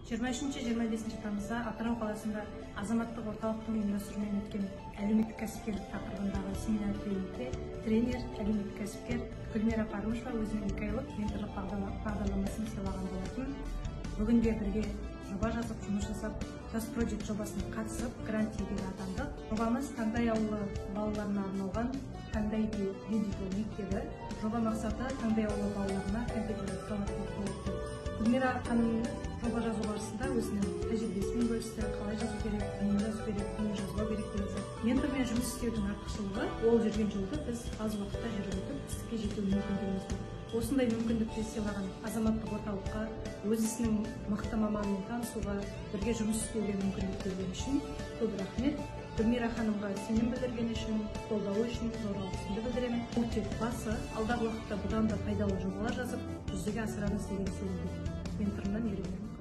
23-25 тамызда Атырау қаласында азаматтық орталықтың ұйымдастыруымен өткен әлеуметтік кәсіпкерлік тақырыбындағы семинар тренингте тренер, әлеуметтік кәсіпкер Гүлмира Пармышева өзінің 2 айлық менторлық бағдарламасын сыйлаған болатын. Бүгінде бірге жоба жазып, жұмыс жасап, Жас Project жобасына қатысып, грант иегері атандық. Жобамыз Таңдай ауылы балаларына арналған Таңдай Digital мектебі. Жоба мақсаты Таңдай ауылы балаларына компьютерлік сауаттылық болу. Гүлмира ханым жоба жазу барысында өзінің тәжірибесімен бөлісті, қалай жазу керек, не жазу керек, не жазбау керек деген. Ментормен жұмыс істеудің артықшылығы, ол жүрген жолды біз аз уақытта жүріп өтіп, істікке жету мүмкіндігіміз бар. Осындай мүмкіндікті сыйлаған азаматтық орталыққа өз ісінің мықты маманымен танысуға, бірге жұмыс істеуге мүмкіндік берген үшін көп рахмет. Гүлмира ханымға сенім білдірген үшін, қолдауы үшін зор алғысымды білдіремін. Бұл тек басы, алдағы уақытта бұдан да пайдалы жобалар жазып, жүзеге асырамыз деген сенімдемін. Менторымнан үйренемін.